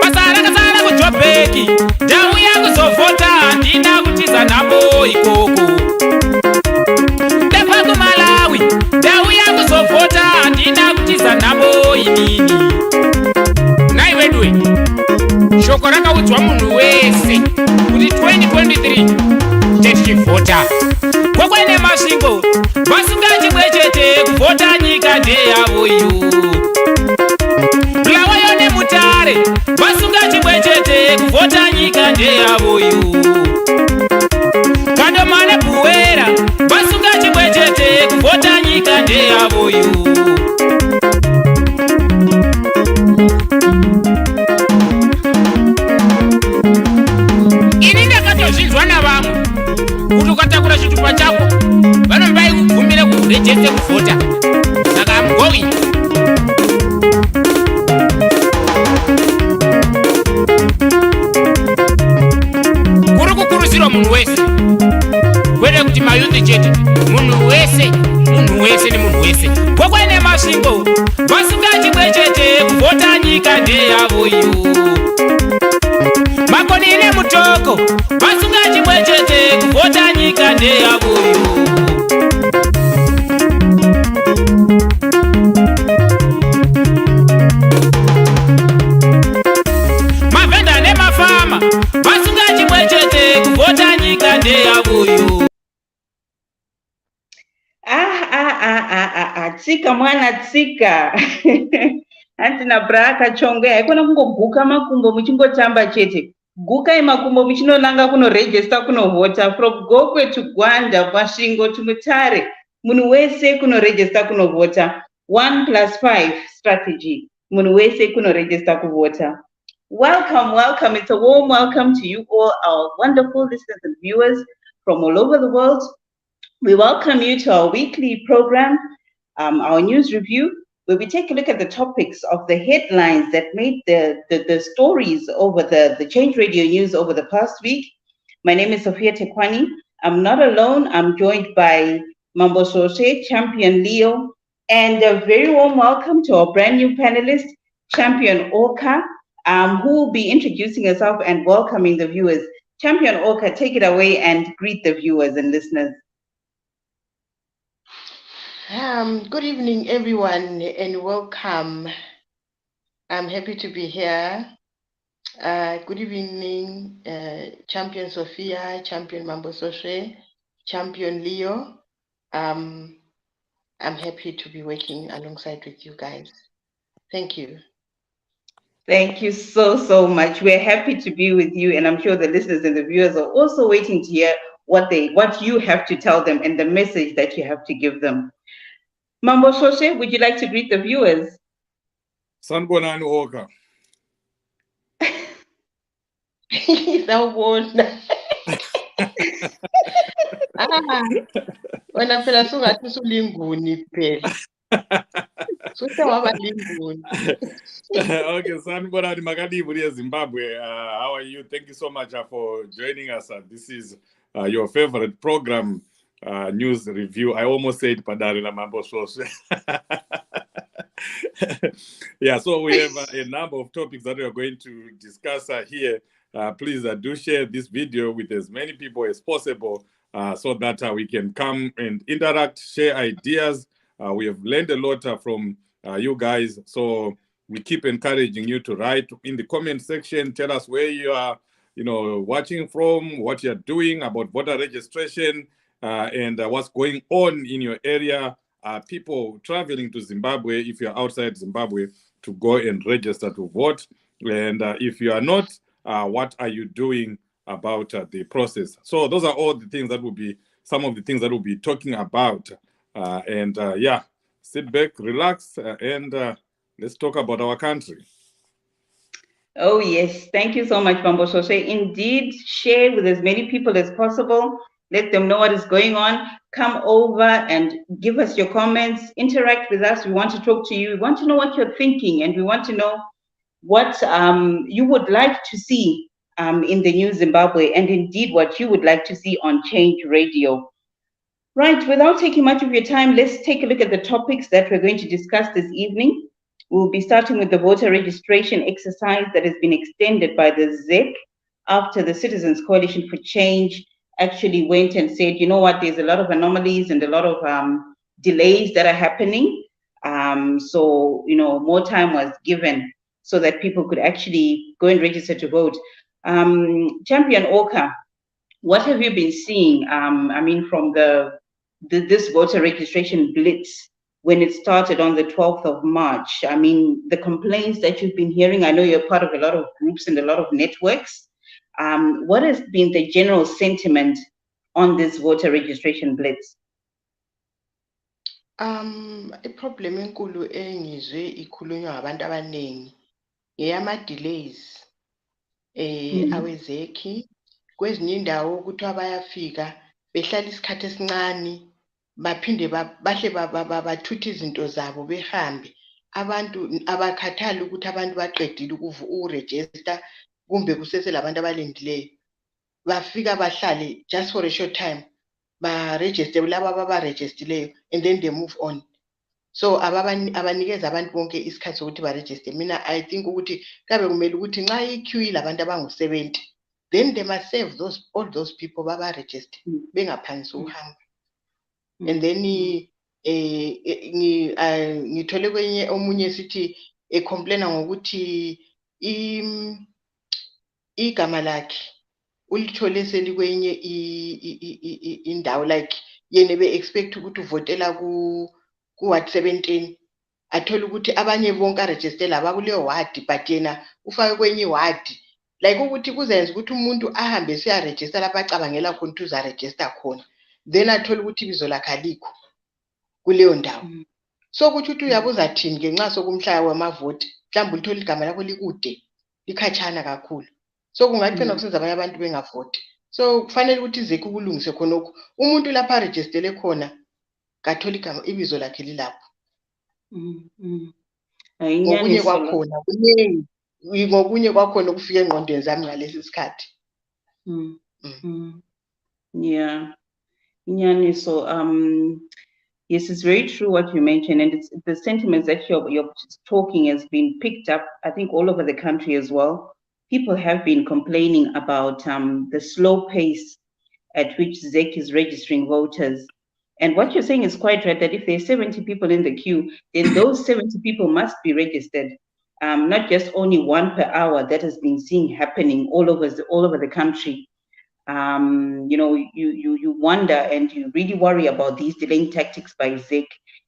Pasara kasara kujobeki, ndau yakuzovhota handina kutiza nhambo ikoko. Ndabva kuMalawi, ndau yakuzovhota handina kutiza nhambo inini. Naiwedwe, shoko rakaudzwa munhu wese kuti 2023 tichivhota. Kwakwene masvingo vasingachibwechete kuvhota nyika ndeyavo iyo. Bulawayo neMutare vasingachibwechete kuvhota nyika ndeyavo iyo. Kandoma neBuwera vasingachibwechete kuvhota nyika ndeyavo iyo. Ini ndakatozvinzwa navamwe kuti ukatakura chitupa chako vanombai kugumira kurejeste kuvhota. Saka I'm going. Kuri kukurudzirwa munhu wese, kwete kuti mayuthi chete, munhu wese nemunhu wese. Kwakwene masvingo vasingachibwechete kuvhota nyika ndeyavo iyo. Makoni neMutoko vasingachibwechete kuvhota nyika ndeyavo iyo. Mavenda nemafama vasingachibwechete kuvhota nyika ndeyavo iyo. Tsika mwana tsika. Handina braka chonge haikona kungoguka makumbo muchingotamba chete. Gukai makumbo muchinonanga kunoregister kunovhota. From Gokwe to Gwanda, Masvingo to Mutare, munhu wese kunoregister kunovhota. 1+5 strategy. Munhu wese kunoregister kuvhota. Welcome. It's a warm welcome to you all, our wonderful listeners and viewers from all over the world. We welcome you to our weekly program, our news review, where we take a look at the topics of the headlines that made the stories over the Change Radio news over the past week. My name is Sophia Tekwani. I'm not alone. I'm joined by Mambo Sose, Champion Leo, and a very warm welcome to our brand new panelist, Champion Oka, who will be introducing herself and welcoming the viewers. Champion Oka, take it away and greet the viewers and listeners. Good evening, everyone, and welcome. I'm happy to be here. Good evening, Champion Sophia, Champion Mambo Soshe, Champion Leo. I'm happy to be working alongside with you guys. Thank you. Thank you so much. We're happy to be with you, and I'm sure the listeners and the viewers are also waiting to hear what you have to tell them and the message that you have to give them. Mambo Soshe, would you like to greet the viewers? Sanibonani Oka. Sawubona. Wena phela sungathi usulinguni phela. Suthe waba linguni. Okay, sanibonani makadibu Zimbabwe. How are you? Thank you so much for joining us. This is your favorite program, news review. I almost said Padari na Mambo Soshe. Yeah, so we have a number of topics that we are going to discuss here. Please do share this video with as many people as possible so that we can come and interact, share ideas. We have learned a lot from you guys, so we keep encouraging you to write in the comment section. Tell us where you are, watching from, what you're doing about voter registration, and what's going on in your area. People traveling to Zimbabwe, if you're outside Zimbabwe, to go and register to vote. And if you are not, what are you doing about the process? So those are all the things that will be some of the things that we'll be talking about. Yeah, sit back, relax, and let's talk about our country. Oh, yes. Thank you so much, Mambo Soshe. Indeed, share with as many people as possible. Let them know what is going on. Come over and give us your comments. Interact with us. We want to talk to you. We want to know what you're thinking, and we want to know what you would like to see in the new Zimbabwe, and indeed what you would like to see on Change Radio. Right, without taking much of your time, let's take a look at the topics that we're going to discuss this evening. We'll be starting with the voter registration exercise that has been extended by the ZEC after the Citizens Coalition for Change actually went and said, you know what, there's a lot of anomalies and a lot of delays that are happening. So, you know, more time was given so that people could actually go and register to vote. Champion Oka, what have you been seeing? I mean, from this voter registration blitz when it started on the 12th of March. I mean, the complaints that you've been hearing, I know you're part of a lot of groups and a lot of networks. What has been the general sentiment on this voter registration blitz? I-problem enkulu engizwe ikhulunywa ngabantu abaningi ngeyama-delays awezekhi. Kwezinye indawo kuthiwa bayafika behlala isikhathi esincane baphinde bahle bathuthe izinto zabo behambe. Abantu abakhathali ukuthi abantu baqedile ukurejista kumbe kuseselabantu abalindileyo. Bafika bahlale just for a short time barejiste laba ababarejistileyo and then they move on. So abanikeza abantu bonke isikhathi sokuthi barejiste. Mina I think ukuthi kabe kumele ukuthi nxa iqueue ilabantu abangu-70, then they must save all those people babarejiste bengaphangisi ukuhamba. And then ngithole kwenye omunye sithi ecomplaina ngokuthi igama lakhe ulithole selikwenye indawo, like yena be-expect ukuthi uvotela ku-ward 17, athole ukuthi abanye bonke arejistele abakuleyo ward but yena ufake kwenye iward, like ukuthi kuzenza ukuthi umuntu ahambe siyarejista lapho acabangela khona ukuthi uzarejista khona, then athole ukuthi ibizo lakhe alikho kuleyo ndawo. So kuthi ukuthi uyabuza thini ke nxa sokumhlaya wamavoti, mhlawumbe ulithola igama lakho likude likhatshana kakhulu, so kungagcina kusenza abanye abantu bengavoti. So kufanele ukuthi izekhe ukulungise khonokho, umuntu lapha arejistele khona kathole igama ibizo lakhe lilapho. Ngokunye kwakhona kuningi, ngokunye kwakhona ukufika engqondweni zami ngalesi sikhathi. Yeah. So yes, it's very true what you mentioned, and it's the sentiments that you're talking has been picked up, I think, all over the country as well. People have been complaining about the slow pace at which ZEC is registering voters. And what you're saying is quite right, that if there's 70 people in the queue, then those 70 people must be registered, not just only one per hour. That has been seen happening all over the country. You know, you wonder and you really worry about these delaying tactics by ZEC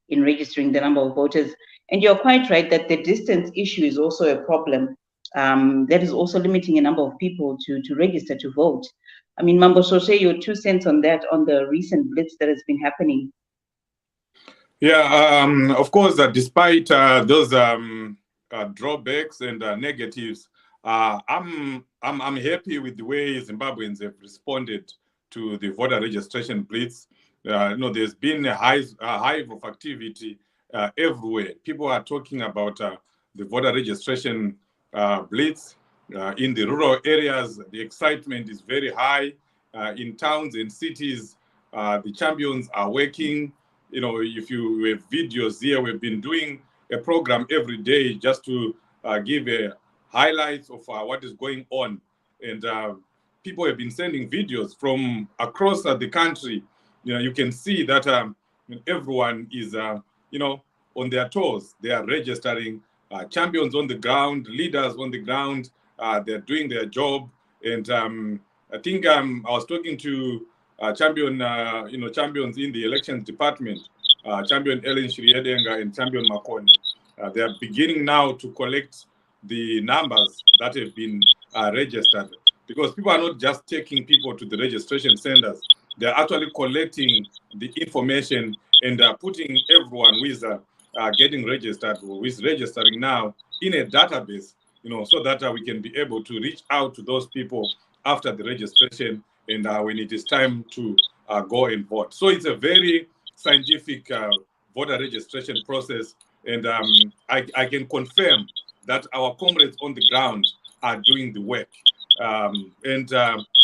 in registering the number of voters. And you're quite right that the distance issue is also a problem. That is also limiting a number of people to register to vote. I mean, Mambo Sose, your 2 cents on that, on the recent blitz that has been happening. Yeah, of course, despite those drawbacks and negatives, I'm happy with the way Zimbabweans have responded to the voter registration blitz. You know, there's been a hive of activity everywhere. People are talking about the voter registration blitz in the rural areas. The excitement is very high. In towns and cities, the champions are working. You know, if you have videos here, we've been doing a program every day just to give highlights of what is going on. And people have been sending videos from across the country. You know, you can see that everyone is, you know, on their toes. They are registering champions on the ground, leaders on the ground. They're doing their job. And I think I was talking to champions in the elections department, Champion Ellen Shiriedenga and Champion Makoni. They are beginning now to collect the numbers that have been registered, because people are not just taking people to the registration centers. They're actually collecting the information and putting everyone who is getting registered, who is registering now, in a database, you know, so that we can be able to reach out to those people after the registration and when it is time to go and vote. So it's a very scientific voter registration process, and I can confirm that our comrades on the ground are doing the work. And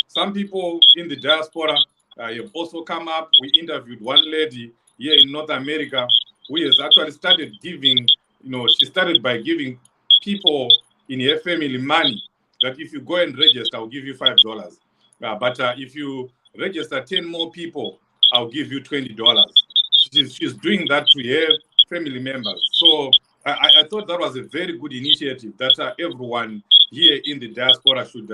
some people in the diaspora have also come up. We interviewed one lady here in North America who has actually started giving she started by giving people in her family money that if you go and register, I'll give you $5. But if you register 10 more people, I'll give you $20. She's doing that to her family members. So I thought that was a very good initiative that everyone here in the diaspora should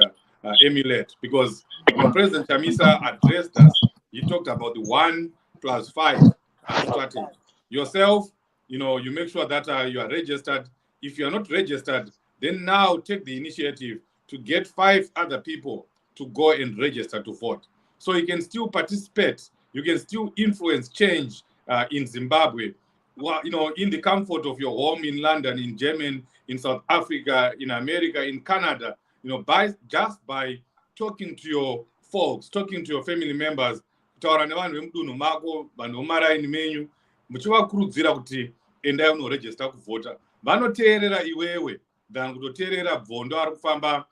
emulate, because when President Chamisa addressed us, he talked about the 1+5 strategy. Yourself, you make sure that you are registered. If you are not registered, then now take the initiative to get 5 other people to go and register to vote. So you can still participate, you can still influence change in Zimbabwe, in the comfort of your home in London, in Germany, in South Africa, in America, in Canada, just by talking to your folks, talking to your family members, kutaura nevanhu vemudunhu mako, vanhu vomaraini menyu, muchivakurudzira kuti endai unoregister kuvhota. Vanoteerera iwewe than kutoteerera bvondo ari kufamba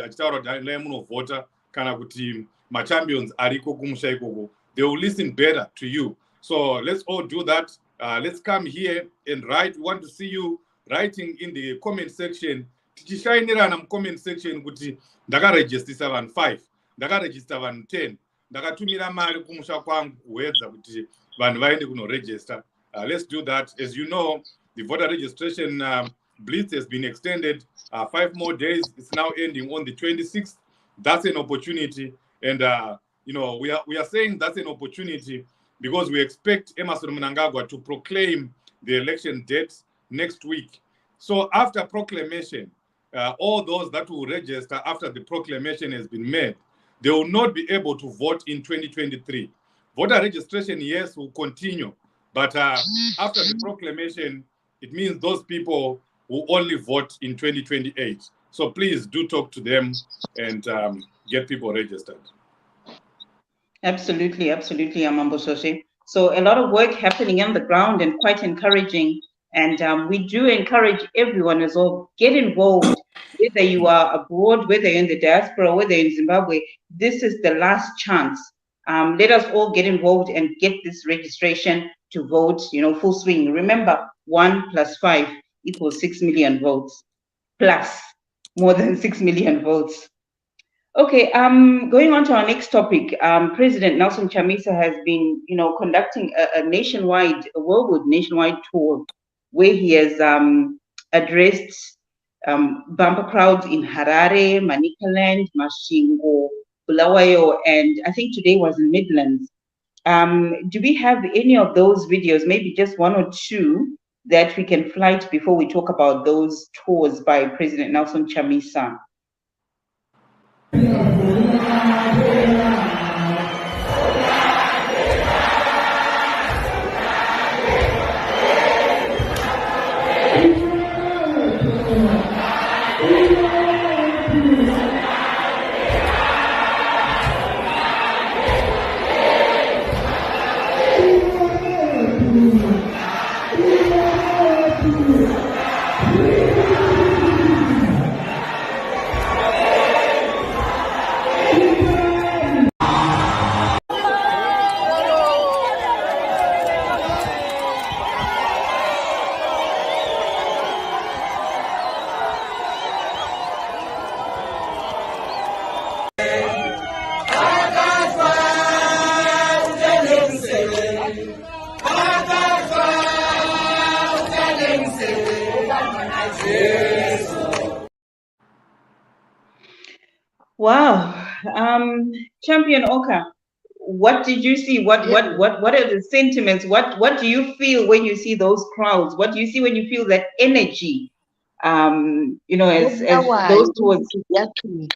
achitaura kuti endai munovhota, kana kuti machampions ariko kumusha ikoko. They will listen better to you. So let's all do that. Let's come here and write. We want to see you writing in the comment section. Tichishainirana mu-comment section kuti ndakarejistisa vanhu 5, ndakarejista vanhu 10, ndakatumira mari kumusha kwangu kuwedza kuti vanhu vaende kunoregister. Let's do that. As you know, the voter registration blitz has been extended 5 more days. It's now ending on the 26th. That's an opportunity. And, we are saying that's an opportunity because we expect Emmerson Mnangagwa to proclaim the election date next week. So after proclamation, all those that will register after the proclamation has been made, they will not be able to vote in 2023. Voter registration, yes, will continue. But after the proclamation, it means those people will only vote in 2028. So please do talk to them and get people registered. Absolutely, absolutely, Amambo Soshe. So a lot of work happening on the ground and quite encouraging. And we do encourage everyone as well, get involved, whether you are abroad, whether you're in the diaspora, whether you're in Zimbabwe. This is the last chance. Let us all get involved and get this registration to vote, full swing. Remember, 1+5 equals 6 million votes, plus more than 6 million votes. Okay, going on to our next topic. President Nelson Chamisa has been, conducting a worldwide nationwide tour where he has addressed bumper crowds in Harare, Manicaland, Masvingo, Bulawayo, and I think today was in Midlands. Do we have any of those videos, maybe just 1 or 2, that we can flight before we talk about those tours by President Nelson Chamisa? Wow, Champion Oka, what did you see? What are the sentiments? What do you feel when you see those crowds? What do you see when you feel that energy? As those towards electric.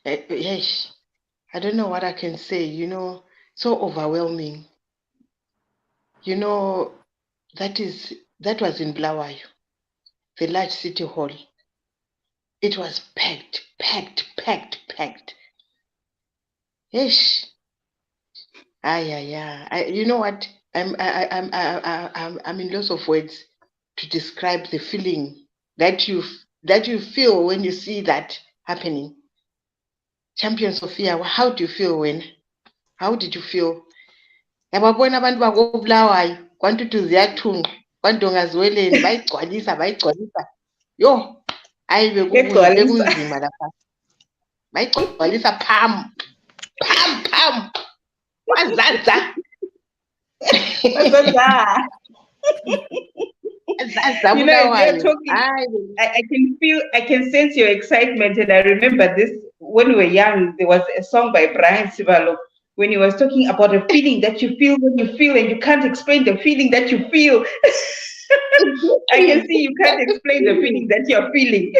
Yes, I don't know what I can say. So overwhelming. That was in Bulawayo, the large city hall. It was packed. Yes. You know what? I'm in lots of words to describe the feeling that you feel when you see that happening. Champion Sophia, how do you feel when? How did you feel? Yababona abantu bako Bulawayo kwantuthi ziyathunqa kwandongazweleni bayigcwalisa yo hayi bekunzima lapha bayigcwalisa pam wazaza You know, as you're talking, I can sense your excitement, and I remember this when we were young. There was a song by Brian Sivalo when he was talking about a feeling that you feel when you feel, and you can't explain the feeling that you feel. I can see you can't explain the feeling that you're feeling.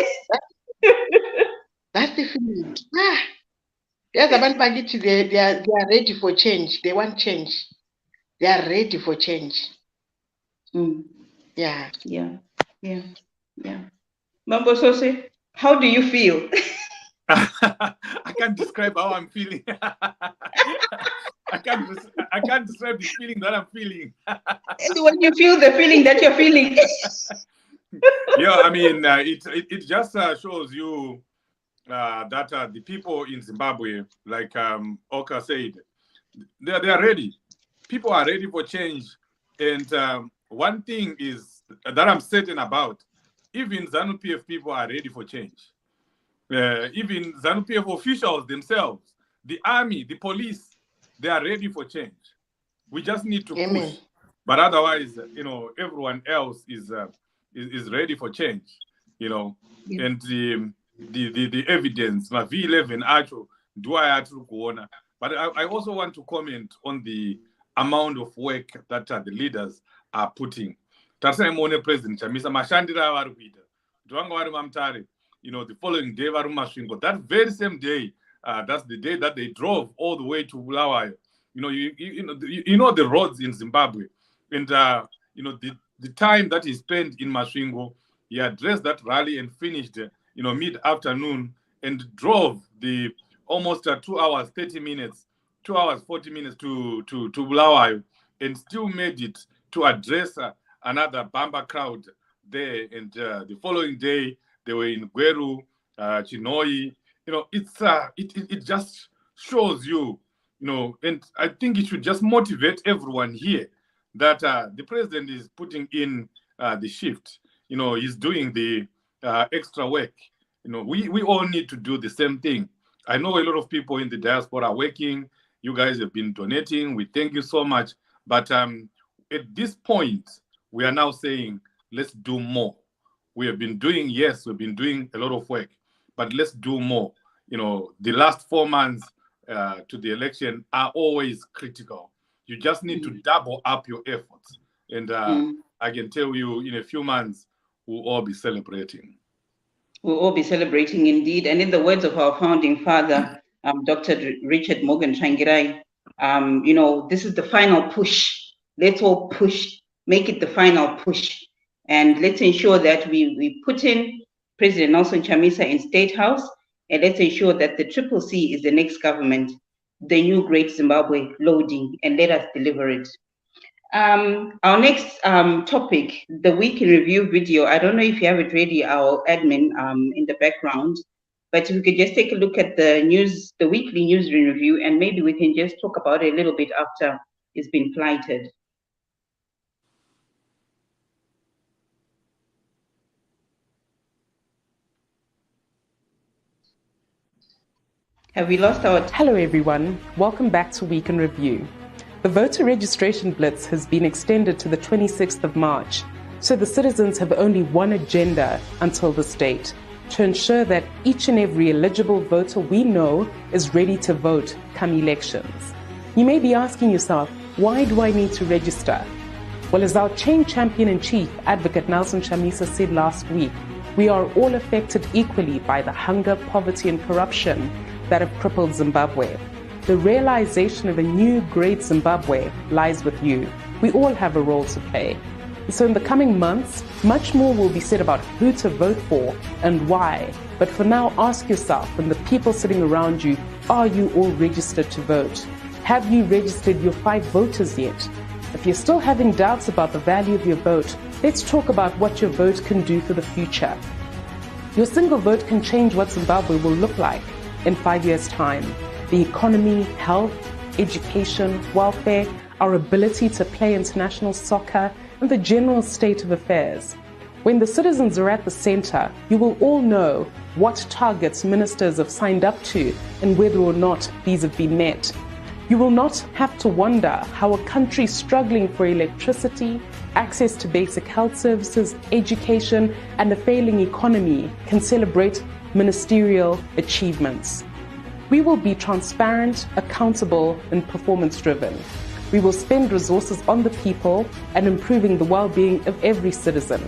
That's the feeling. Yes, abantu bakithi they are ready for change. They want change. They are ready for change. Yeah. Mambo Sose, how do you feel? I can't describe how I'm feeling. I can't describe the feeling that I'm feeling. And when you feel the feeling that you're feeling. Yeah, I mean, it just shows you that the people in Zimbabwe, like Oka said, they are ready. People are ready for change. And one thing is that I'm certain about, even ZANU-PF people are ready for change. Even ZANU-PF officials themselves, the army, the police, they are ready for change. We just need to push. But otherwise, you know, everyone else is ready for change, you know. And the evidence, V11 actual, but I also want to comment on the amount of work that the leaders are putting. President Chamisa mashandira vari kuita ndivanga vari mamutare, you know, the following day vari mumasvingo. That very same day, that's the day that they drove all the way to Bulawayo. You know, you know the roads in Zimbabwe, and you know the time that he spent in Masvingo, he addressed that rally and finished, you know, mid-afternoon, and drove the almost 2 hours 30 minutes, 2 hours 40 minutes to Bulawayo, and still made it to address another Bamba crowd there. And the following day, they were in Gweru, Chinoi. You know, it just shows you, you know, and I think it should just motivate everyone here that the president is putting in the shift. You know, he's doing the extra work. You know, we all need to do the same thing. I know a lot of people in the diaspora are working. You guys have been donating. We thank you so much. But at this point, we are now saying, let's do more. We have been doing, yes, we've been doing a lot of work, but let's do more. You know, the last 4 months to the election are always critical. You just need to double up your efforts. And I can tell you, in a few months, we'll all be celebrating. We'll all be celebrating indeed. And in the words of our founding father, Dr. Richard Morgan Changirai, you know, this is the final push. Let's all push, make it the final push. And let's ensure that we put in President Nelson Chamisa in State House, and let's ensure that the CCC is the next government, the new Great Zimbabwe loading, and let us deliver it. Our next topic, the week in review video. I don't know if you have it ready, our admin in the background, but if we could just take a look at the news, the weekly news in review, and maybe we can just talk about it a little bit after it's been flighted. Have we lost our... Hello everyone, welcome back to Week in Review. The voter registration blitz has been extended to the 26th of March, so the citizens have only one agenda until this date, to ensure that each and every eligible voter we know is ready to vote come elections. You may be asking yourself, why do I need to register? Well, as our change champion-in-chief, Advocate Nelson Chamisa, said last week, we are all affected equally by the hunger, poverty and corruption that have crippled Zimbabwe. The realization of a new great Zimbabwe lies with you. We all have a role to play. So in the coming months, much more will be said about who to vote for and why. But for now, ask yourself and the people sitting around you, are you all registered to vote? Have you registered your 5 voters yet? If you're still having doubts about the value of your vote, let's talk about what your vote can do for the future. Your single vote can change what Zimbabwe will look like in 5 years' time. The economy, health, education, welfare, our ability to play international soccer, and the general state of affairs. When the citizens are at the center, you will all know what targets ministers have signed up to and whether or not these have been met. You will not have to wonder how a country struggling for electricity, access to basic health services, education, and a failing economy can celebrate ministerial achievements. We will be transparent, accountable, and performance-driven. We will spend resources on the people and improving the well-being of every citizen.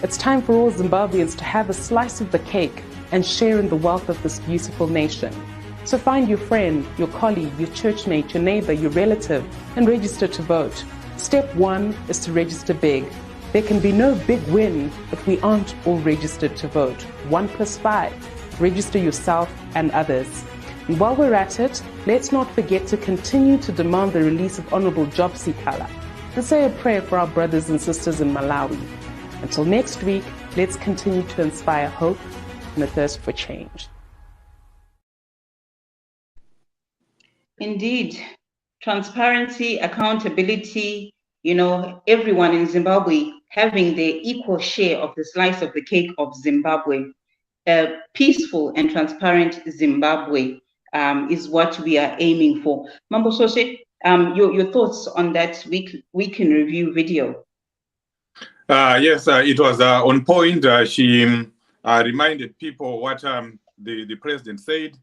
It's time for all Zimbabweans to have a slice of the cake and share in the wealth of this beautiful nation. So find your friend, your colleague, your church mate, your neighbor, your relative, and register to vote. Step 1 is to register big. There can be no big win if we aren't all registered to vote. 1 + 5. Register yourself and others. And while we're at it, let's not forget to continue to demand the release of Honorable Job Sikala and say a prayer for our brothers and sisters in Malawi. Until next week, let's continue to inspire hope and a thirst for change. Indeed, transparency, accountability, everyone in Zimbabwe having their equal share of the slice of the cake of Zimbabwe. A peaceful and transparent Zimbabwe is what we are aiming for. Mambo Sose, your thoughts on that week in review video? Yes, it was on point. She reminded people what the president said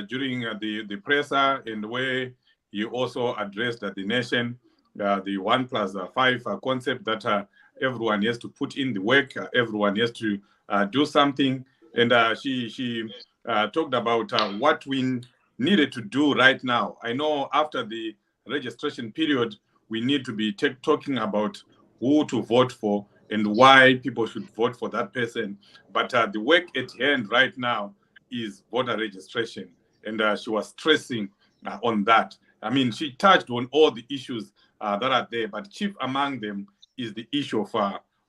during the presser, and where he also addressed the nation, the 1 + 5 concept that everyone has to put in the work, everyone has to do something. And she talked about what we needed to do right now. I know after the registration period, we need to be talking about who to vote for and why people should vote for that person. But the work at hand right now is voter registration. And she was stressing on that. I mean, she touched on all the issues that are there, but chief among them is the issue of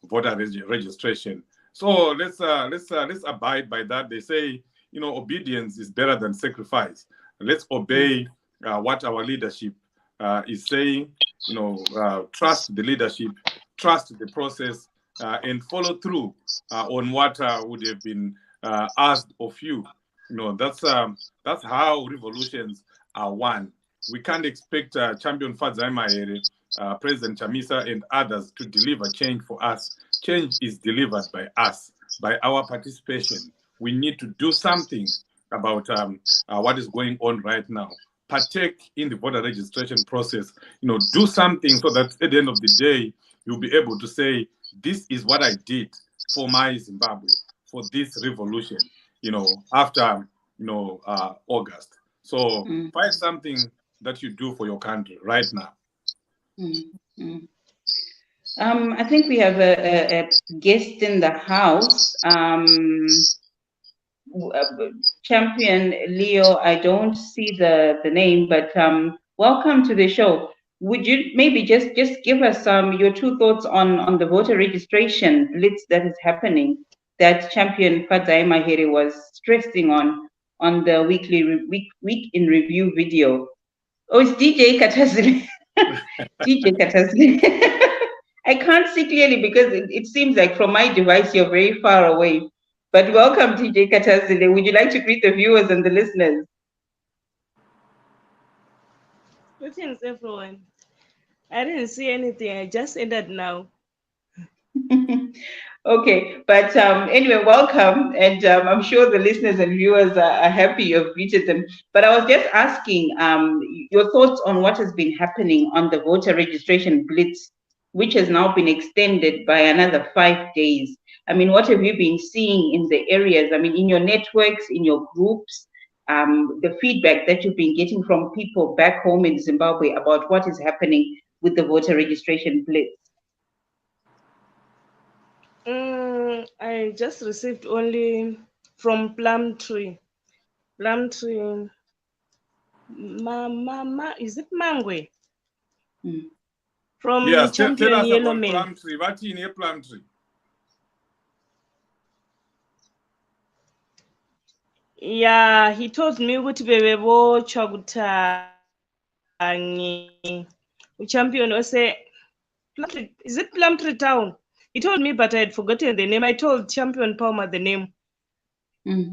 voter registration. So let's abide by that. They say, obedience is better than sacrifice. Let's obey what our leadership is saying. Trust the leadership, trust the process, and follow through on what would have been asked of you. That's how revolutions are won. We can't expect Champion Fadzai, President Chamisa, and others to deliver change for us. Change is delivered by us, by our participation. We need to do something about what is going on right now. Partake in the voter registration process. Do something so that at the end of the day, you'll be able to say, this is what I did for my Zimbabwe, for this revolution, after, August. So find something that you do for your country right now. I think we have a guest in the house. Champion Leo, I don't see the name, but welcome to the show. Would you maybe just give us your true thoughts on the voter registration blitz that is happening, that Champion Fadzai Mahere was stressing on the week in review video? Oh, it's DJ Katazile. DJ Katazile. I can't see clearly because it seems like from my device you're very far away. But welcome, DJ Katazile. Would you like to greet the viewers and the listeners? Greetings, everyone. I didn't see anything. I just entered now. Okay, but anyway, welcome, and I'm sure the listeners and viewers are happy you've greeted them. But I was just asking your thoughts on what has been happening on the voter registration blitz, which has now been extended by another 5 days. I mean, what have you been seeing in the areas? I mean, in your networks, in your groups, the feedback that you've been getting from people back home in Zimbabwe about what is happening with the voter registration blitz? I just received only from Plumtree. Plumtree. Is it Mangwe? From Yes, Champion tell us Yellow about Man. Plumtree. What's in a Plumtree? Yeah, he told me ukuthi bebebotsha kuThangi champion ose Plumtree, is it Plumtree Town? He told me, but I had forgotten the name. I told Champion Palmer the name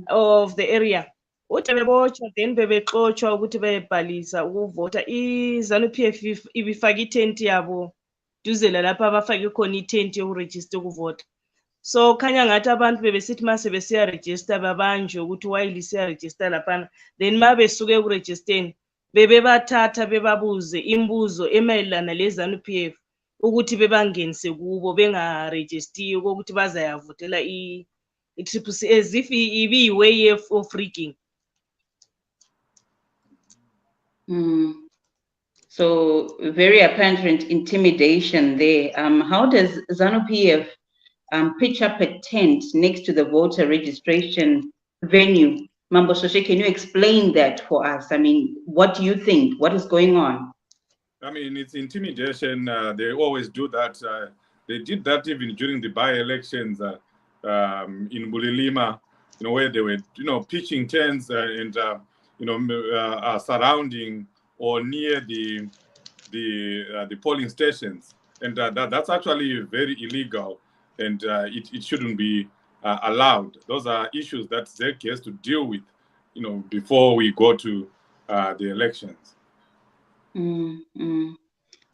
of the area. Uthi bebotsha then bebexotshwa ukuthi beyebhalisa ukuvota. I-ZANU-PF ibifake itent yabo duze lalapha abafake khona itent yokurejista ukuvota. So khanya ngathi abantu bebesithi mase besiyarejista babanjwe ukuthi wayili siyarejista laphana. Then ma besuke kurejisteni bebebathatha bebabuze imibuzo emayelana le-ZANU-PF ukuthi bebangenise kubo bengarejistiyo ukuthi bazayavotela i-Triple C as if ibe-way of rigging. So very apparent intimidation there. How does ZANU-PF pitch up a tent next to the voter registration venue? Mambo Soshe, can you explain that for us? I mean, what do you think? What is going on? I mean, it's intimidation. They always do that. They did that even during the by-elections in Bulilima, where they were, pitching tents and, surrounding or near the polling stations. And that's actually very illegal, and it shouldn't be allowed. Those are issues that ZEC has to deal with, before we go to the elections.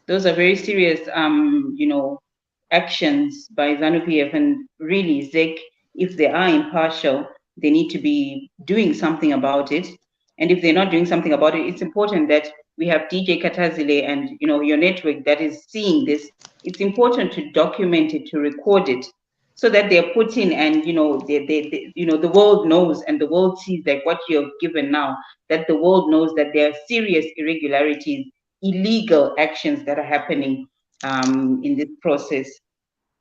Those are very serious, actions by ZANU-PF, and really, ZEC, if they are impartial, they need to be doing something about it. And if they're not doing something about it, it's important that we have DJ Katazile and your network that is seeing this. It's important to document it, to record it, so that they're put in, and the world knows, and the world sees that what you have given now, that the world knows that there are serious irregularities, illegal actions that are happening in this process.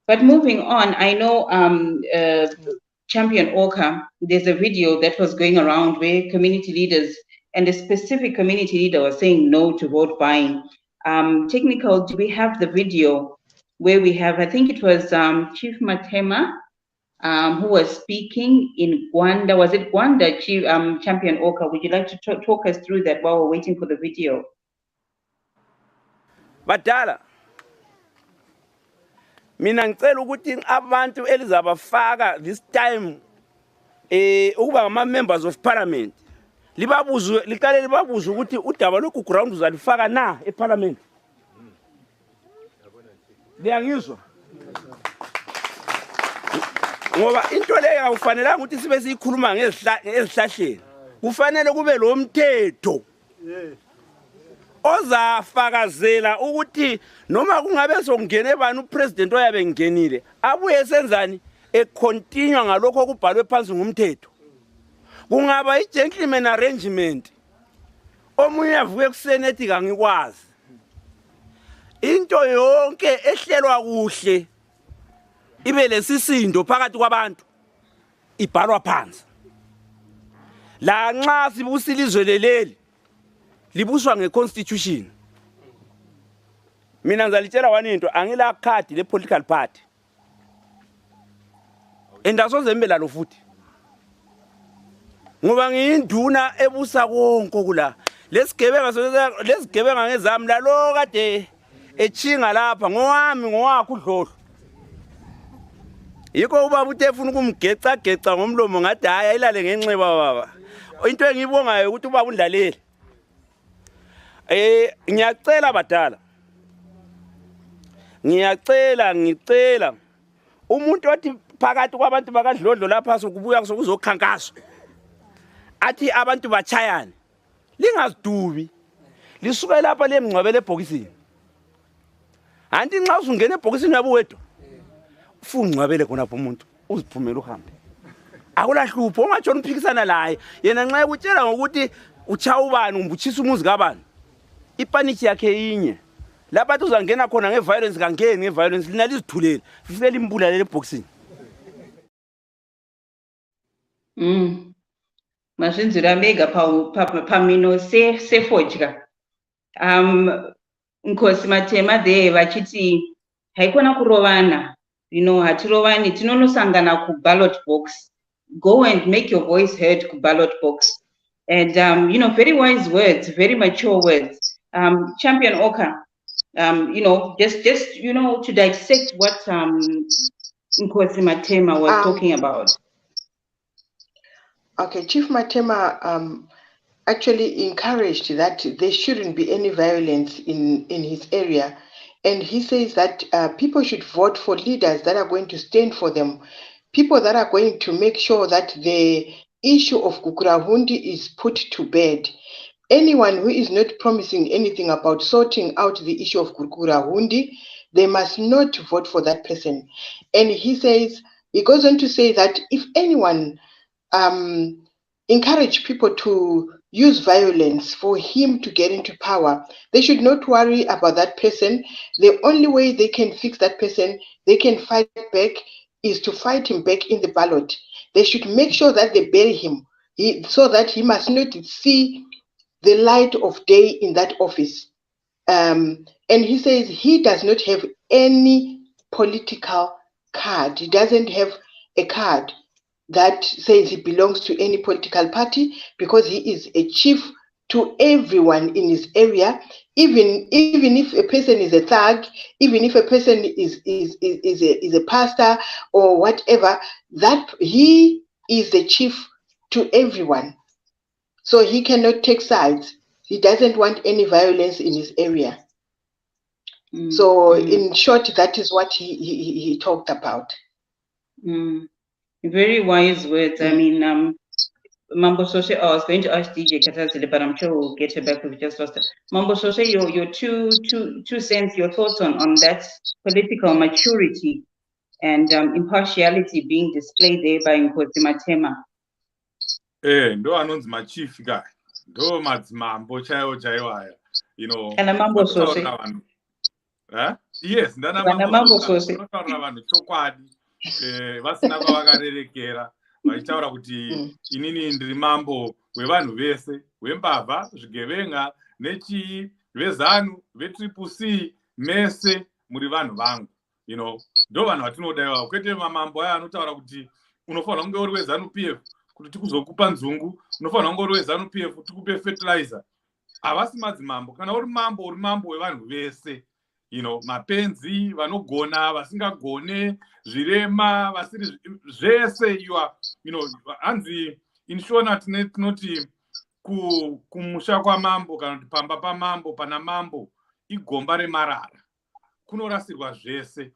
But moving on, I know Champion Orca, there's a video that was going around where community leaders and a specific community leader was saying no to vote buying. Technical, do we have the video where we have, I think it was Chief Matema who was speaking in Gwanda. Was it Gwanda, Chief Champion Orca? Would you like to talk us through that while we're waiting for the video? Badala mina ngicela ukuthi abantu elizabafaka this time ukuba ngama members of parliament liqale libabuze ukuthi udaba lokhu ground uzalifaka na eparliament. Liyangizwa? Ngoba into leyo awufanelanga ukuthi sibe siyikhuluma ngezihlahleni. Kufanele kube lo mthetho ozafakazela ukuthi noma kungabe sokungene ebani upresident oyabe ngenile abuye senzani econtinue ngalokho okubhalwe phansi ngumthetho. Kungaba i-gentleman arrangement omunye avuke kusenate kangikwazi into yonke ehlelwa kuhle ibe lesisindo phakathi kwabantu ibhalwa phansi. La nxa sibusilizwe leli libuswa ngeconstitution. Mina ngizalitshela wani into, angila card le political party endasoze lo futhi ngoba ngiyinduna ebusa konke kula lesigebenga ngezami lalo kade echinga lapha ngowakho udlolo. Yiko ubaba utefuna ukumgeca ngomlomo ngathi hayi ayilale ngenxeba baba. Into engiyibongayo ukuthi ubaba undlalele. Ngiyacela badala. Ngicela umuntu othi phakathi kwabantu bakadlodlo lapha sokubuya sokuzokhankaswa. Athi abantu bachayana. Lingazidubi. Lisuke lapha lemngcwabele ebhokisini. Anti nxa usungena ebhokisini yabo wedwa. Ufungcwabele khona lapho umuntu uziphumela uhambe. Akulahlupho ungatshona uphikisana laye. Yena nxa ekutshela ngokuthi ucha ubani umbuchisa umuzi kabani. Ipaniki yakhe inye. Lapha uzangena khona ngeviolence kangeni ngeviolence lina lizithulele. Sifike limbulale ebhokisini. Mashinzira mega pamino sefojka. Nkosi Matema there vachiti haikona kurovana. Hatirovani tinonosangana ku ballot box. Go and make your voice heard ku ballot box. And very wise words, very mature words. Champion Orca, to dissect what Nkosi Matema was talking about. Okay, Chief Matema actually encouraged that there shouldn't be any violence in his area. And he says that people should vote for leaders that are going to stand for them, people that are going to make sure that the issue of Gukurahundi is put to bed. Anyone who is not promising anything about sorting out the issue of Gukurahundi, they must not vote for that person. And he goes on to say that if anyone encourage people to use violence for him to get into power, they should not worry about that person. The only way they can fix that person, they can fight back, is to fight him back in the ballot. They should make sure that they bury him so that he must not see the light of day in that office. And he says he does not have any political card. He doesn't have a card that says he belongs to any political party, because he is a chief to everyone in his area. Even if a person is a thug, even if a person is a pastor or whatever, that he is the chief to everyone. So he cannot take sides. He doesn't want any violence in his area. So in short, that is what he talked about. Very wise words. I mean, Mambo Sose, I was going to ask DJ Katazile, but I'm sure we'll get her back. We've just lost her. Mambo Sose, your two cents, your thoughts on that political maturity and impartiality being displayed there by Nkosi Matema. Ndo anonzi machief guy. Ndo madzimambo chaiwo aya. Kana Mambo Sose. Yes, ndana Mambo Sose. Unotaurira vanhu chokwadi. Vasina kwavakarerekera. Vachitaura kuti inini ndiri mambo wevanhu vese, wembavha, zvigevenga, nechii, vezanu, vetriple C, mese muri vanhu vangu. Ndo vanhu vatinodaiwa. Kwete mamambo aya anotaura kuti unofanira kunge uri wezanu PF kuti tikuzokupa nzungu, unofanira kunge uri wezanu PF kuti tikupe fertilizer. Havasi madzimambo. Kana uri mambo wevanhu vese. Mapenzi, vanogona, vasingagone, zvirema, vasiri zvese, hanzi in Shona tinoti kumusha kwamambo kana kuti pamba pamambo pana mambo igomba remarara. Kunorasirwa zvese,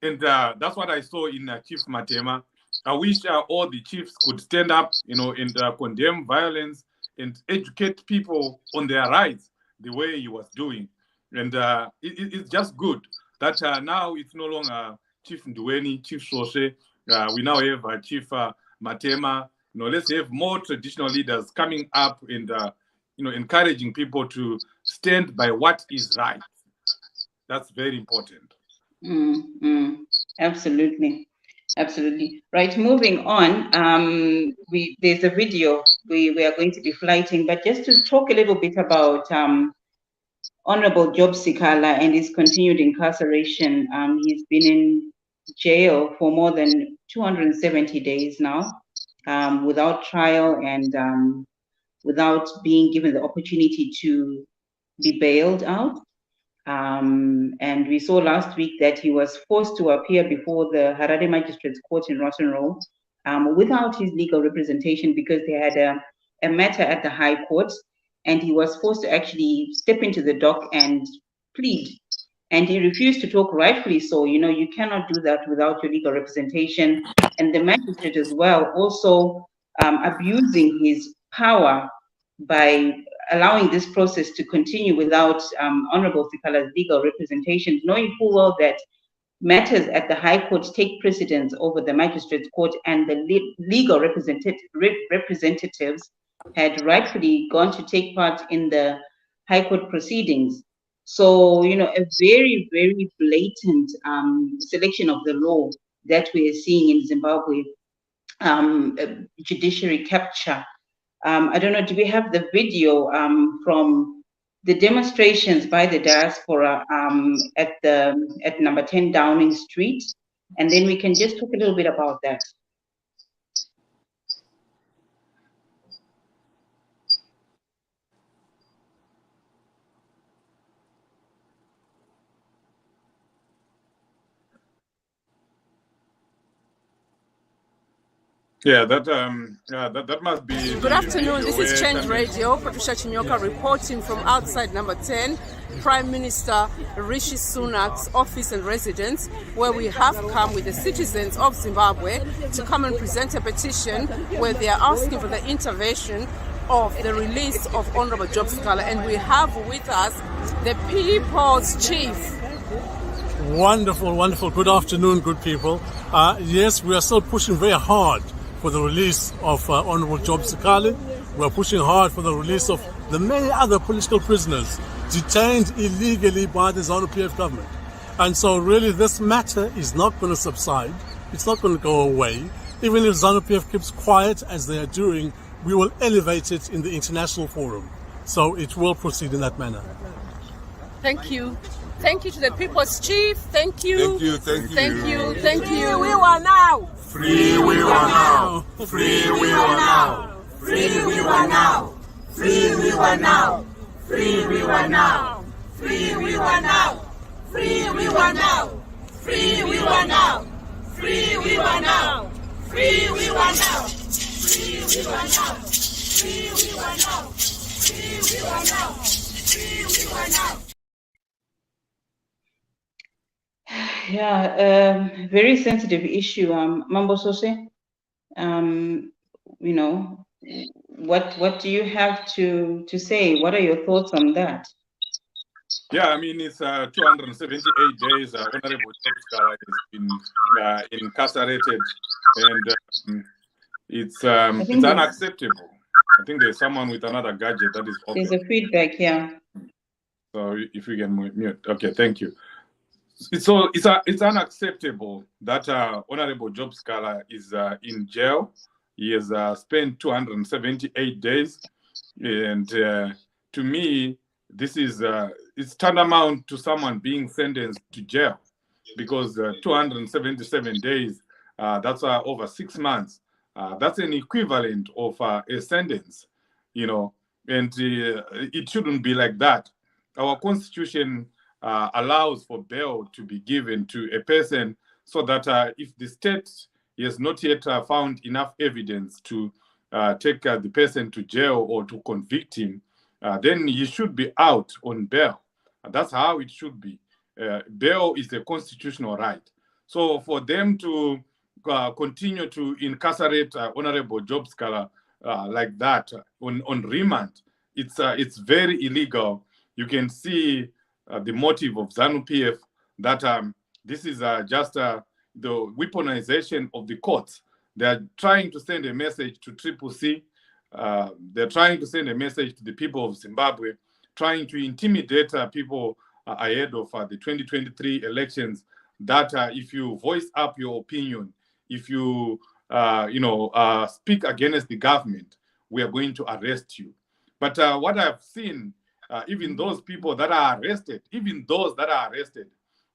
and that's what I saw in Chief Matema. I wish all the chiefs could stand up, and condemn violence and educate people on their rights the way he was doing. And it's just good that now it's no longer Chief Nduweni, Chief Sose. We now have Chief Matema. Let's have more traditional leaders coming up and encouraging people to stand by what is right. That's very important. Absolutely. Right, moving on. There's a video we are going to be flighting, but just to talk a little bit about Honorable Job Sikala and his continued incarceration. He's been in jail for more than 270 days now, without trial and without being given the opportunity to be bailed out. And we saw last week that he was forced to appear before the Harare Magistrates Court in Rotten Row without his legal representation, because they had a matter at the High Court, and he was forced to actually step into the dock and plead. And he refused to talk, rightfully so. You cannot do that without your legal representation. And the magistrate as well, also abusing his power by allowing this process to continue without Honorable Sikala's legal representation, knowing full well that matters at the High Court take precedence over the Magistrates Court, and the legal representatives had rightfully gone to take part in the High Court proceedings. So, a very, very blatant selection of the law that we are seeing in Zimbabwe, judiciary capture. I don't know, do we have the video from the demonstrations by the diaspora at number 10 Downing Street? And then we can just talk a little bit about that. Yeah, that must be. Good afternoon. This is Change Radio. Patricia Chinyoka reporting from outside number 10, Prime Minister Rishi Sunak's office and residence, where we have come with the citizens of Zimbabwe to come and present a petition where they are asking for the intervention of the release of Honorable Job Scala. And we have with us the People's Chief. Wonderful, wonderful. Good afternoon, good people. Yes, we are still pushing very hard for the release of Honorable Job Scala. We are pushing hard for the release of the many other political prisoners detained illegally by the ZANU-PF government. And so really this matter is not going to subside. It's not going to go away. Even if ZANU-PF keeps quiet as they are doing, we will elevate it in the international forum. So it will proceed in that manner. Thank you. Thank you to the People's Chief. Thank you. Thank you, thank you. Thank you, thank you. We were now. Free we were now. Free we were now. Free we were now. Free we were now. Free we were now. Free we were now. Free we were now. Free we were now. Free we were now. Free we were now. Free we were now. Free we were now. Free we were now. Free we were now. Yeah, very sensitive issue, Mambo Sose. You know, what do you have to say? What are your thoughts on that? Yeah, I mean, it's 278 days. Honorable Job Scala has been incarcerated, and it's unacceptable. I think there's someone with another gadget that is open. There's a feedback here. So if we can mute. Okay, thank you. It's unacceptable that Honorable Job Scala is in jail. He has spent 278 days, and to me, this is it's tantamount to someone being sentenced to jail, because 277 days, that's over 6 months. That's an equivalent of a sentence, you know, and it shouldn't be like that. Our constitution allows for bail to be given to a person so that if the state has not yet found enough evidence to take the person to jail or to convict him, then he should be out on bail. That's how it should be. Bail is a constitutional right. So for them to continue to incarcerate Honorable Job Scala like that on remand, it's very illegal. You can see the motive of ZANU-PF, that this is just the weaponization of the courts. They are trying to send a message to Triple C. They're trying to send a message to the people of Zimbabwe, trying to intimidate people ahead of the 2023 elections, that if you voice up your opinion, if you speak against the government, we are going to arrest you. But what I've seen, even those people that are arrested,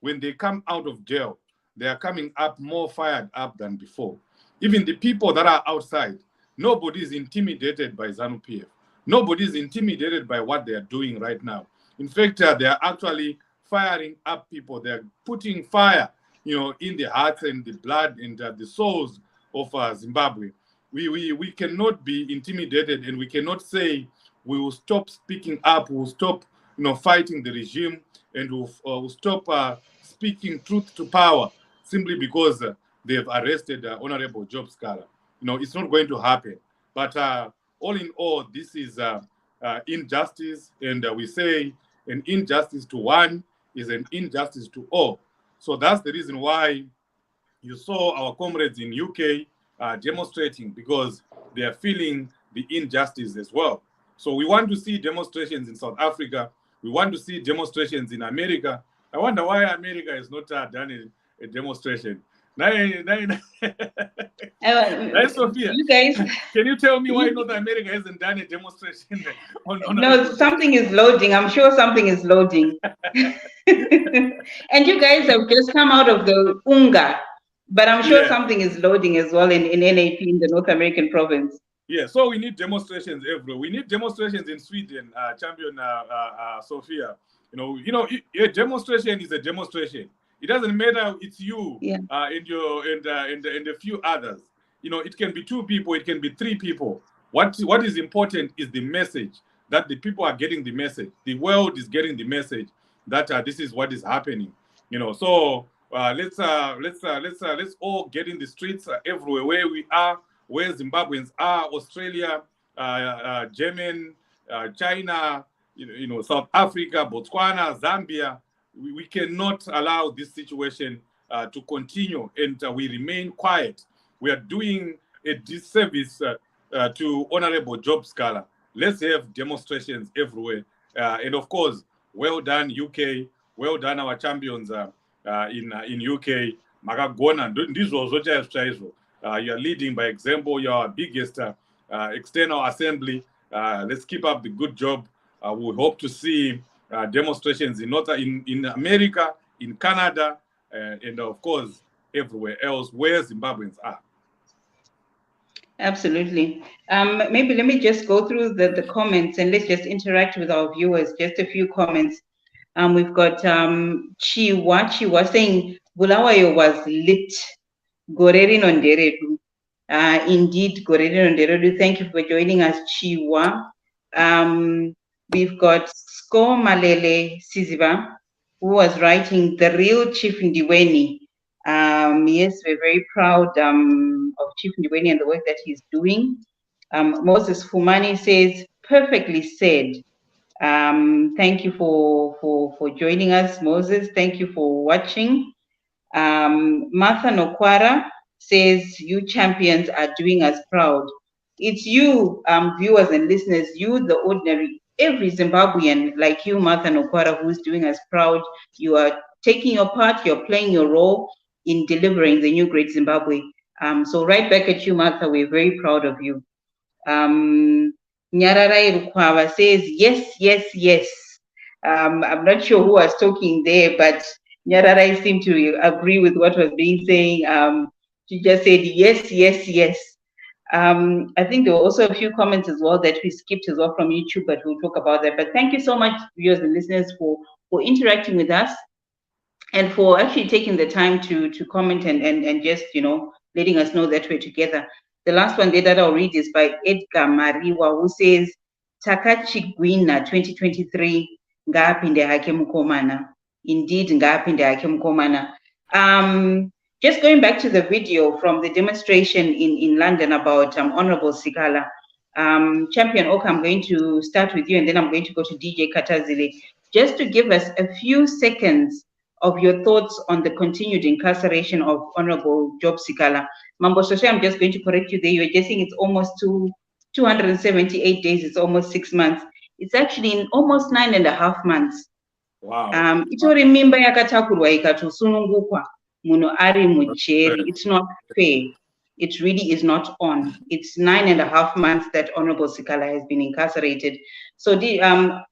when they come out of jail, they are coming up more fired up than before. Even the people that are outside, nobody is intimidated by ZANU-PF. Nobody is intimidated by what they are doing right now. In fact, they are actually firing up people. They are putting fire, in the hearts and the blood and the souls of Zimbabwe. We cannot be intimidated, and we cannot say we will stop speaking up, we will stop fighting the regime, and we'll stop speaking truth to power simply because they have arrested Honorable Job Scala. It's not going to happen. But all in all, this is injustice, and we say an injustice to one is an injustice to all. So that's the reason why you saw our comrades in UK demonstrating, because they are feeling the injustice as well. So we want to see demonstrations in South Africa. We want to see demonstrations in America. I wonder why America has not done a demonstration. Sophia, you guys, can you tell me why North America hasn't done a demonstration? No, something is loading. I'm sure something is loading. And you guys have just come out of the UNGA, but I'm sure something is loading as well in NAP, in the North American province. Yeah, so we need demonstrations everywhere. We need demonstrations in Sweden, Champion Sophia. A demonstration is a demonstration. It doesn't matter. It's you and a few others. it can be 2 people, it can be 3 people. What is important is the message, that the people are getting the message. The world is getting the message that this is what is happening. So let's all get in the streets everywhere where we are, where Zimbabweans are, Australia, German, China, South Africa, Botswana, Zambia. We cannot allow this situation to continue, and we remain quiet. We are doing a disservice to Honorable Job Scholar. Let's have demonstrations everywhere. And of course, well done, UK. Well done, our champions in UK. Makagona, ndizvo chaizvo. You are leading by example. You are our biggest external assembly. Let's keep up the good job. We hope to see demonstrations in America, in Canada, and of course, everywhere else where Zimbabweans are. Absolutely. Maybe let me just go through the comments and let's just interact with our viewers. Just a few comments. We've got Chiwa saying, Bulawayo was lit. Goreri Nonderedu. Indeed, Goreri Nonderedu. Thank you for joining us, Chiwa. We've got Sko Malele Siziba, who was writing The Real Chief Ndiweni. Yes, we're very proud of Chief Ndiweni and the work that he's doing. Moses Fumani says, perfectly said. Thank you for joining us, Moses. Thank you for watching. Martha Nokwara says, you champions are doing us proud. It's you, viewers and listeners, you, the ordinary, every Zimbabwean like you, Martha Nokwara, who's doing us proud. You are taking your part, you're playing your role in delivering the new great Zimbabwe. So right back at you, Martha, we're very proud of you. Nyararai Rukwava says, yes, yes, yes. I'm not sure who was talking there, but Nyararai seemed to agree with what was being saying. She just said, yes, yes, yes. I think there were also a few comments as well that we skipped as well from YouTube, but we'll talk about that. But thank you so much, viewers and listeners, for interacting with us and for actually taking the time to comment and just, letting us know that we're together. The last one there that I'll read is by Edgar Mariwa, who says, Takachigwina 2023, ngapinde hake mukomana. Indeed, ngapinde hake mukomana. Just going back to the video from the demonstration in London about Honorable Sikala. Champion Oka, I'm going to start with you and then I'm going to go to DJ Katazile. Just to give us a few seconds of your thoughts on the continued incarceration of Honorable Job Sikala. Mambo Shoshe, I'm just going to correct you there. You're just saying it's almost 278 days. It's almost 6 months. It's actually in almost 9.5 months. Wow. Itori mimba yakatakurwa ikatosunungukwa muno ari mujeri. It's not fair. It really is not on. It's 9.5 months that Honorable Sikala has been incarcerated. So the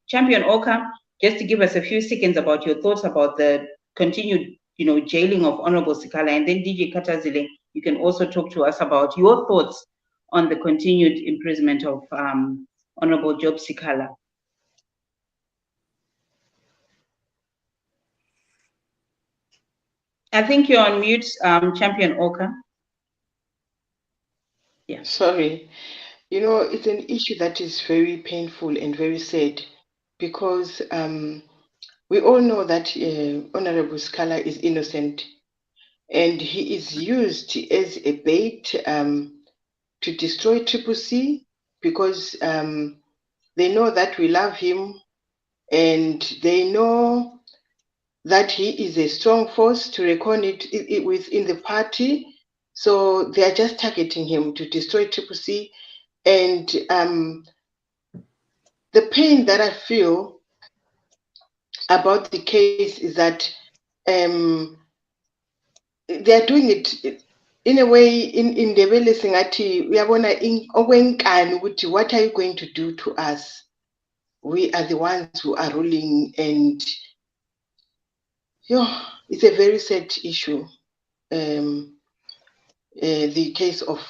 Champion Oka, just to give us a few seconds about your thoughts about the continued, jailing of Honorable Sikala, and then DJ Katazile, you can also talk to us about your thoughts on the continued imprisonment of Honorable Job Sikala. I think you're on mute, Champion Oka. Yeah. Sorry. It's an issue that is very painful and very sad because we all know that Honorable Sikala is innocent and he is used as a bait to destroy Triple C because they know that we love him and they know that he is a strong force to reckon it within the party. So they are just targeting him to destroy Triple C. And the pain that I feel about the case is that they are doing it in a way, in the way Lesingati, we are going to, what are you going to do to us? We are the ones who are ruling, and it's a very sad issue. The case of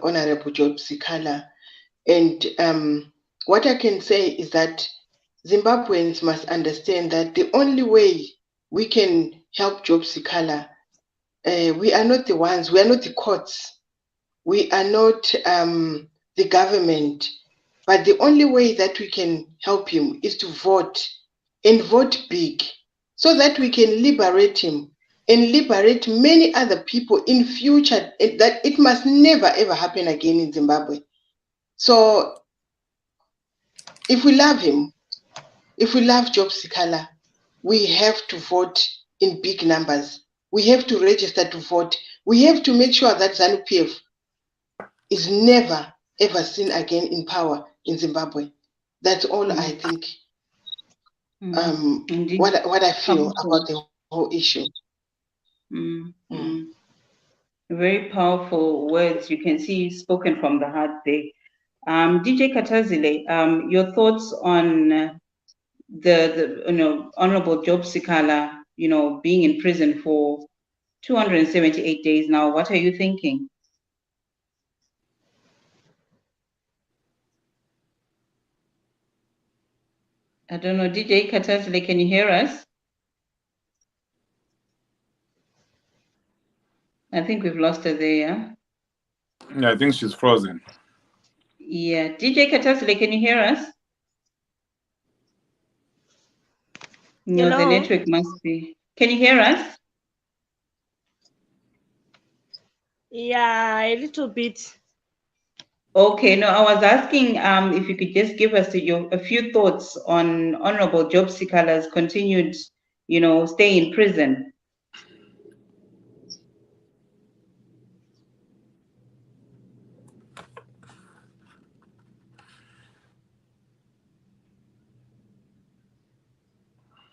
Honorable Job Sikala. And what I can say is that Zimbabweans must understand that the only way we can help Job Sikala, we are not the ones, we are not the courts. We are not the government, but the only way that we can help him is to vote, and vote big, so that we can liberate him and liberate many other people in future, that it must never ever happen again in Zimbabwe. So if we love him, if we love Job Sikala, we have to vote in big numbers. We have to register to vote. We have to make sure that ZANU-PF is never ever seen again in power in Zimbabwe. That's all I think. What I feel about the whole issue. Very powerful words. You can see spoken from the heart there. DJ Katazile, your thoughts on the Honorable Job Sikala, being in prison for 278 days now. What are you thinking? I don't know. DJ Katazile, can you hear us? I think we've lost her there. Yeah, I think she's frozen. Yeah. DJ Katazile, can you hear us? No, Hello? the network must be. Can you hear us? Yeah, a little bit. Okay, no, I was asking if you could just give us a few thoughts on Honorable Job Sikala's continued, stay in prison.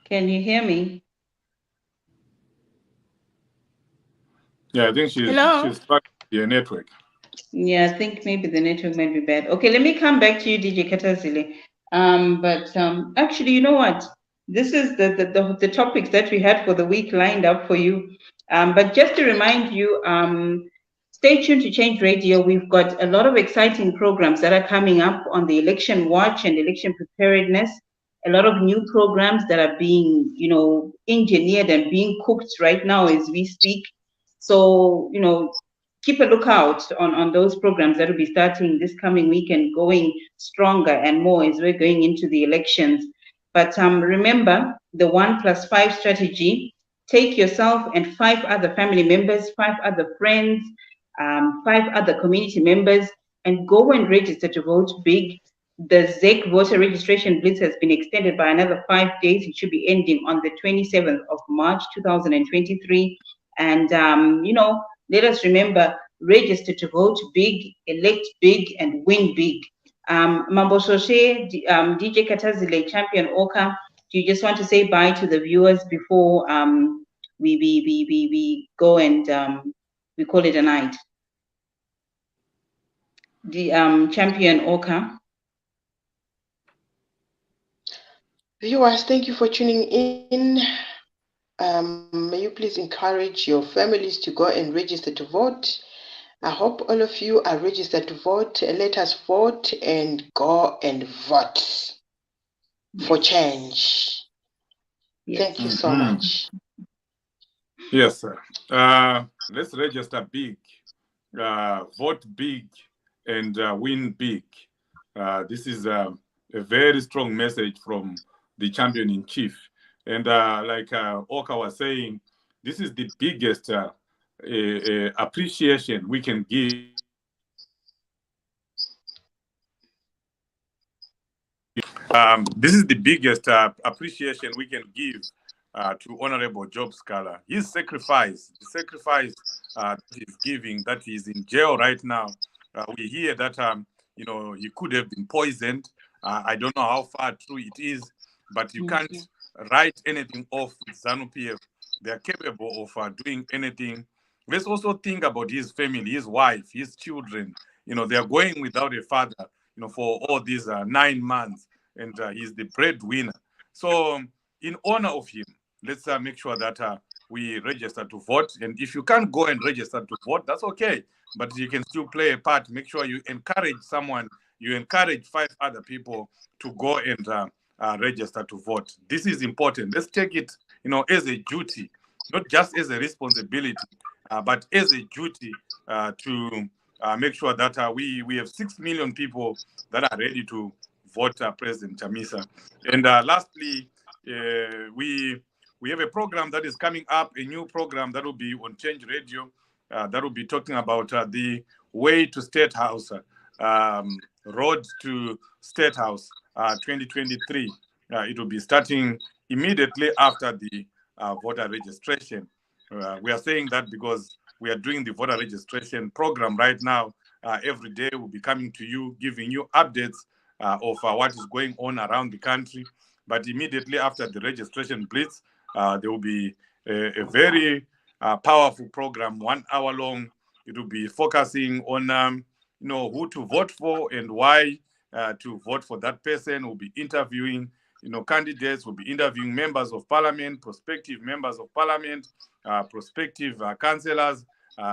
Can you hear me? Yeah, I think she's stuck with your network. Yeah, I think maybe the network might be bad. Okay, let me come back to you, DJ Katazile. But actually, you know what? This is the topics that we had for the week lined up for you. But just to remind you, stay tuned to Change Radio. We've got a lot of exciting programs that are coming up on the election watch and election preparedness. A lot of new programs that are being, engineered and being cooked right now as we speak. So, keep a lookout on those programs that will be starting this coming week and going stronger and more as we're going into the elections. But remember the 1+5 strategy. Take yourself and 5 other family members, 5 other friends, 5 other community members, and go and register to vote big. The ZEC voter registration blitz has been extended by another 5 days. It should be ending on the 27th of March, 2023. And, let us remember, register to vote big, elect big, and win big. Mambo Soshe, DJ Katazile, Champion Oka, do you just want to say bye to the viewers before we go and we call it a night? The Champion Oka. Viewers, thank you for tuning in. May you please encourage your families to go and register to vote. I hope all of you are registered to vote. Let us vote and go and vote for change. Thank you so much. Yes, sir. Let's register big, vote big, and win big. This is a very strong message from the champion-in-chief. And like Oka was saying, this is the biggest appreciation we can give. This is the biggest appreciation we can give to Honorable Job Sikala. His sacrifice, the sacrifice that he's giving, that he's in jail right now. We hear that he could have been poisoned. I don't know how far true it is, but you can't write anything off with ZANU-PF. They are capable of doing anything. Let's also think about his family, his wife, his children. They are going without a father, for all these 9 months, and he's the breadwinner. So, in honor of him, let's make sure that we register to vote. And if you can't go and register to vote, that's okay. But you can still play a part. Make sure you encourage someone. You encourage 5 other people to go and register to vote. This is important. Let's take it, as a duty, not just as a responsibility, but as a duty to make sure that we have 6 million people that are ready to vote President Chamisa. And lastly, we have a program that is coming up, a new program that will be on Change Radio, that will be talking about the way to State House, Road to State House 2023. It will be starting immediately after the voter registration. We are saying that because we are doing the voter registration program right now. Every day we'll be coming to you, giving you updates of what is going on around the country. But immediately after the registration blitz, there will be a very powerful program, 1 hour long. It will be focusing on who to vote for and why to vote for that person. We'll be interviewing candidates, will be interviewing members of parliament, prospective members of parliament, prospective councillors,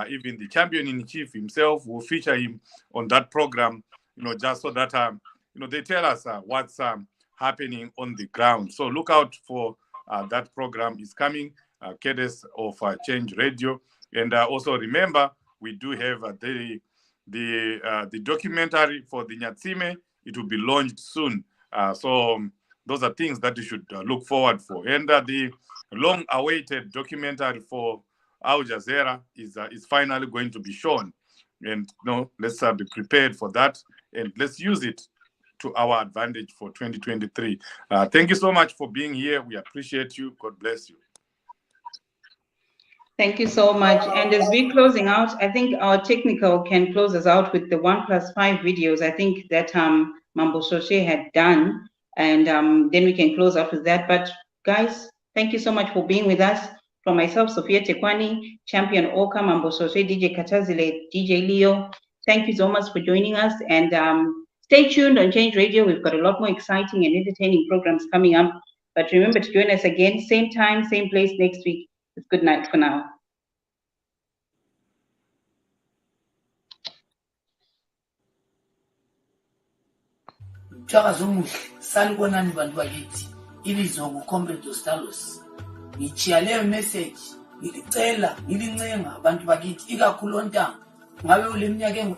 even the champion-in-chief himself. Will feature him on that program, just so that they tell us what's happening on the ground. So look out for that program. Is coming, courtesy of Change Radio. And also remember, we do have the documentary for the Nyatsime. It will be launched soon. So those are things that you should look forward for. And the long-awaited documentary for Al Jazeera is finally going to be shown. And let's be prepared for that, and let's use it to our advantage for 2023. Thank you so much for being here. We appreciate you. God bless you. Thank you so much. And as we're closing out, I think our technical can close us out with the 1+5 videos. I think that Mambo Soshe had done, and then we can close out with that. But guys, thank you so much for being with us. From myself, Sophia Tekwani, Champion Oka, Mambo Soshe, DJ Katazile, DJ Leo, thank you so much for joining us. And stay tuned on Change Radio. We've got a lot more exciting and entertaining programs coming up. But remember to join us again, same time, same place next week. Good night for now. Sanibonani bantu bakithi ibizo kuComrade Stalos ngichiya leyo message ngilicela ngilincenga abantu bakithi ikakhulu ontanga ngabe uleminyaka